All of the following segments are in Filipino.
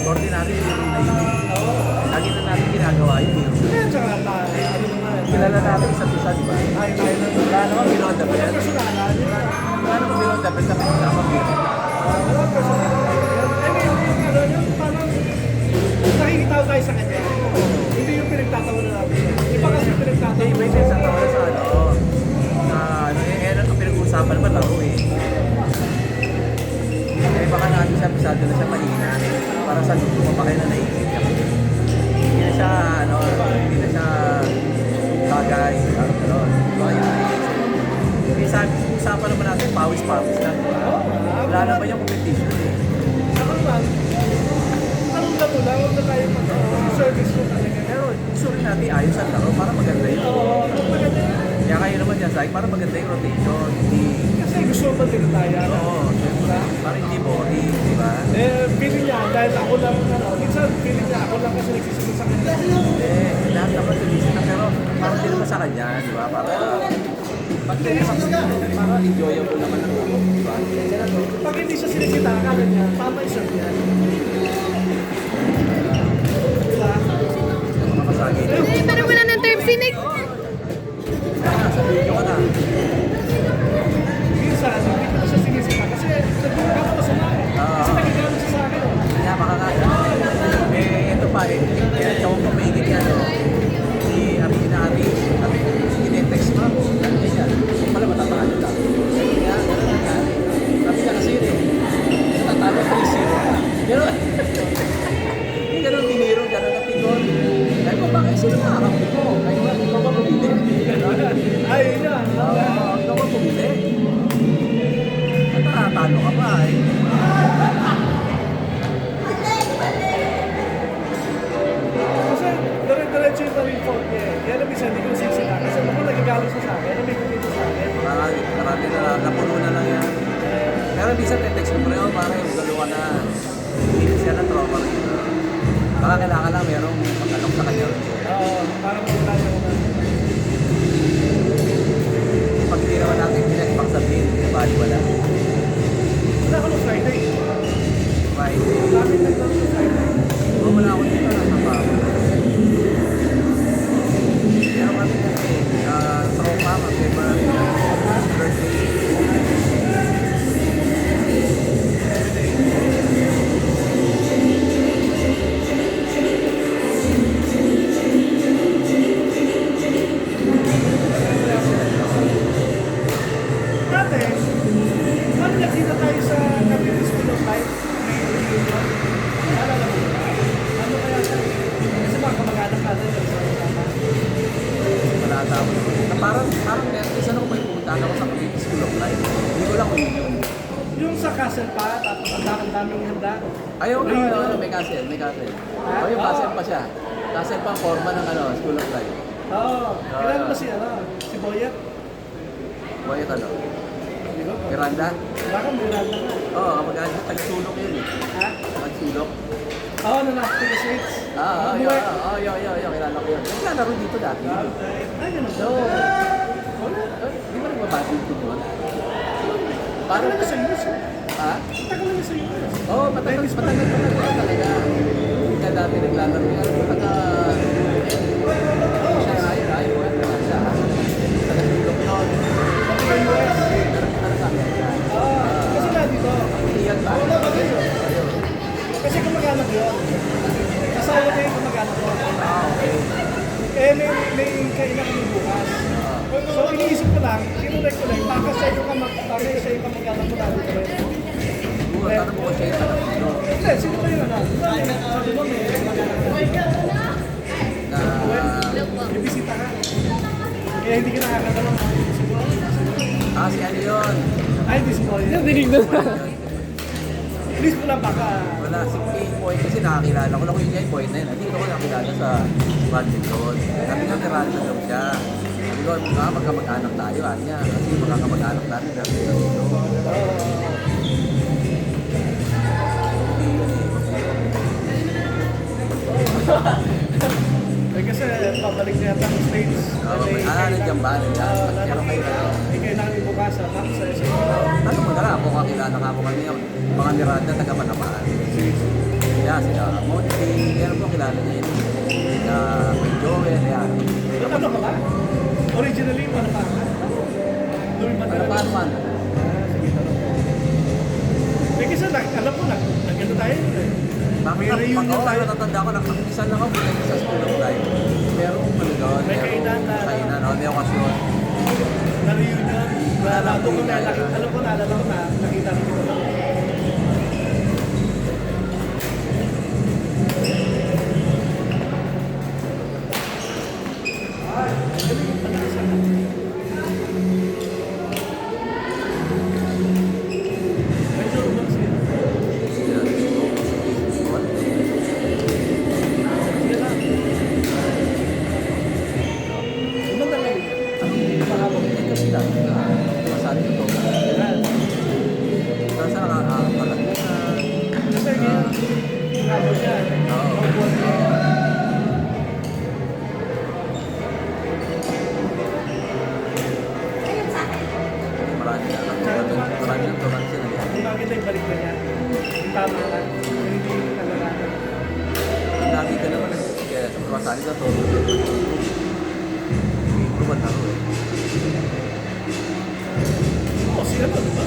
ordinary theory na yun. Lagi na natin ginagawa yun. Kaya tsaka ano naman. Kilala natin isa't isa, di ba? Ay, tayo na. Wala naman below the belt. Personalan. Wala naman below the belt na pinagsamang yun. Wala personalan. I mean, yung parang nakikita tayo sa kanya. Hindi yung pinagtatawa na natin. Iba kasi pinagtatawa. Hindi, may sense na sa ano. Ang pinag-uusapan naman laro eh. Eh baka natin siya pisado na siya mahina. Para sa luto pa kayo na naisip niya. Hindi na siya, hindi na siya bagay. Baka yun naisip. Eh sabi, usapan naman natin, pawis-pawis lang. Wala naman yung competition eh. Ako naman, anong laro lang, huwag na tayo mag-service mo talaga. Pero gusto rin natin ayos ang laro para maganda yun. Oo, maganda yun. Kaya kayo naman dyan, Zach, para maganda yung rotation. Hindi... Kasi gusto mo din tayo. Oo, syempre. Para hindi boring, di ba? Feeling niya, dahil ako lang, minsan feeling niya, ako lang kasi nagsisimul sa kanya. Lahat naman tulisin na, pero parang din naman sa kanya, di ba? Para enjoyable naman ang laro, di ba? Pag hindi siya sinisita, akala niya, tama yung serve niya. Diba? Yung mga masagi. Eh, parang wala ng term sinig. Sa video ka na. Minsan, hindi ko na siya sinisita kasi nagpapagano ko sa akin. Kasi nagigano siya sa akin. Kaya makakasa. Eh, ito pa eh. Kaya siya kong pamigil yan. Si Amin na Ari. Sige, text mo. Ano yan? Kung pala matataan yun lang. Kaya, gano'n ang nangyari. Sabi niya kasi yun eh. Tatalo 3-0. Gano'n. Hindi gano'n tiniro, gano'n na tigon. Kaya ko, bakit sino makakamit ko? Kaya ko, ikaw ba bumili? Ay, yun na. Ikaw ba bumili? At nakatalo ka pa eh. Kasi, dire-diretso yung talipot niya eh. Kaya naman minsan, hindi ko sinisita. Kasi ako nagigalo siya sa akin, namigil sa akin. Marami na napuno na lang yan. Pero minsan text mo rin, pare, magalo ka na. Hindi siya na trauma rin. Baka kailangan lang merong pagkalok sa kanya. Oo, parang wala siya ko na. Pag hindi naman natin pinag-pang sabihin, hindi bali wala. Wala ko ng Friday. Friday. Lapit na lang ng Friday. Wala ako dito, nasa pa. Pero kami kasi, tropa, mag-February, birthday. Dati, ano nakita tayo sa Capital School of Life? May reunion. Naalala mo? Ano kaya siya? Kasi mga kamag-anak natin nagsama-sama. Wala tao. Parang isa na ko may pumunta ako sa Cavite School of Life. Hindi ko lang kung yun. Yung sa castle pa, tapos ang daming handa. Ayaw na, may castle, may castle. Oh, yung castle pa siya. Castle pa ang forma ng School of Life. Oo. Kailan ba si Boyet? Boyet ano? Di ba? Miranda? Baka Miranda ka. Oo, mag-ano, tagsulok yun eh. Ha? Tagsulok. Oo, nanakting switch. Yung kilala ko yun. Naglalaro dito dati. Ay, ganun So, di ba nagbabadminton yun? Parang na sa US. Ha? Tagal na sa US. Oo, matagal talaga. Kaya dati naglalaro yan. Ayaw mo yan. Siya. Tagsulok yun. Kasi nga dito. Iyan ba? Kasi kamag-anak yun. Kasama ko yung kamag-anak ko. Okay. Eh, may kainan kami bukas. So, iniisip ko lang, kinulay ko lang, baka siya yung kamag-anak ko natin ko rin. Tanong mo ko siya yung tanong mo. Hindi, sino ba yung anak? Sabi mo, may kamag-anak ko. May bisita ka. Kaya hindi ka nakakatanong. Si ano yun? Ay, hindi si Boy. Nadinig na. Please mo lang baka. Wala, si Boy kasi nakakilala ko lang ko yung Boy na yun. Hindi ko nakakilala sa badminton. Sabi nga, karali na daw siya. Sabi ko, magkamag-anak tayo, niya. Kasi magkamag-anak natin, pero dito. Eh, kasi pabalik na yata ang States. Nandiyan ba? Pero kayo na. Hindi kayo namin bukas. Sa Ano mo na ako kakilala ka mo kami. Mga mga Miranda, taga Manamaan. Yeah, sila Monty, yan po kilala niya yun. Sila Kuya Joel, yan. Ano ka ba? Originally, ano pa? Doon ba talaga? Manamaan man. Sige, tanong ko. Eh, kasi alam ko, nag-ano tayo yun eh. May reunion tayo. Natatanda ko, nakakisa lang ako sa School of Life. Merong ano doon, May kainan na- kainan, may okasyon. Na-reunion. Alam ko naalala ko na nakita rin ko. Medyo rumag siya. Sige lang. Gumanda lang yun. Mahaba. Kasi lang, masali ito. Yan. Pero sa nakakalagunan, Kasi ngayon, habo niya. Oo. Mabuhat niya. marami ng turan sila yan. Kung bakit ay balik na niya. Tama lang. Hindi nalalaman. Ang dami ka naman eh. Kaya sa masali na to, improve na rin. Oo, sila ba, di ba?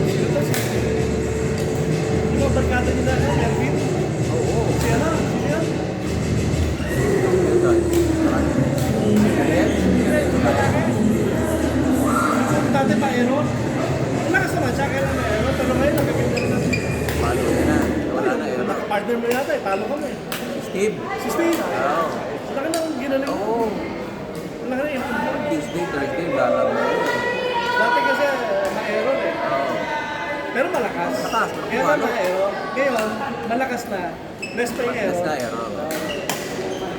Sila ba siya? Yung mga barkada nila, Melvin? Oo. Siya na, siya. Dati pa Aaron. Lakas naman siya, kailan na Aaron. Pero ngayon, nagkakita na. Palo na. Wala na yun. Partner mo yata eh, talo kami. Steve. Si Steve. Oo. Laki na ang ginaling. Oo. Laki na yung improvement. Tuesday, Thursday, lalag na yun. Dati kasi na-Aaron eh. Oo. Pero malakas. Malakas, Kaya ano? na Aaron. Ngayon, malakas na. Best pa yung Yes Aaron. na yun.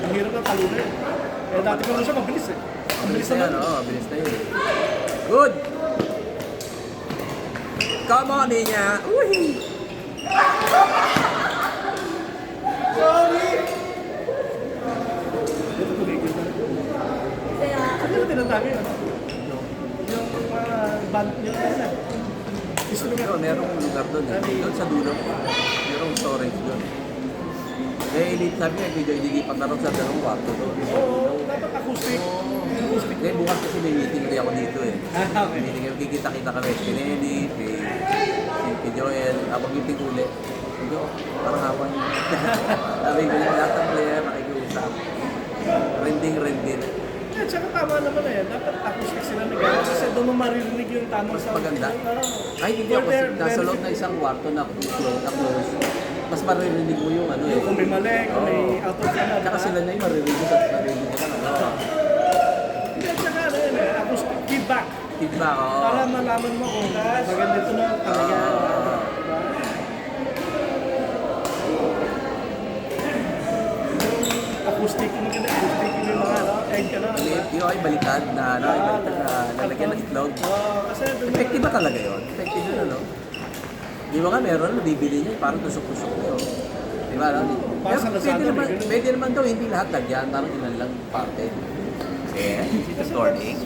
Ang hirap ng talunan. Eh dati pa rin siya mabilis eh. Ang bilis Bilis na naman. yan. Oo, bilis na yun. Good. Come on, Ninya. Uy! Sorry! Ito tumigil na. Ano yung tinatabi yun? Yung band, yung ano? Pero merong lugar doon eh. Doon sa dulo. Merong storage doon. Eh, sabi niya, video ililipat na rin sa dalawang kwarto doon. Oo, dapat acoustic. Acoustic. Eh, bukas kasi may meeting ulit ako dito eh. Ah, okay. Meeting, kikita-kita kami. Si Nelly, si Joel, habang meeting ulit. Hindi ko, parang habang sabi ko yung lahat ng player nakikiusap. Rending. Eh, tsaka tama naman na yan. Dapat acoustic sila nag kasi doon mo maririnig yung tamang Mas sound. maganda. Oo. Ay, hindi For ako. their Nasa loob benefit. na isang kwarto na close. Mas maririnig mo yung ano eh. Kung may mali, kung may Oo. out of ano. Tsaka sila na yung maririnig sa sarili nila. Ano? Hindi, tsaka ano yun eh, acoustic feedback. Feedback, oo. Para malaman mo kung maganda ito na talaga. Oo. Diba? Acoustic, maganda acoustic yung mga ano, egg ka na. Yung ay baliktad na ano, ay baliktad na lalagyan ng itlog. Oo, kasi doon Effective ba talaga yun? Effective yun, ano? Di ba nga meron, nabibili niya, parang tusok-tusok na yun. Di ba, ano? Para sa Lazada, may ganun. Pwede naman daw, hindi lahat lagyan, parang ilan lang parte. Eh, recording.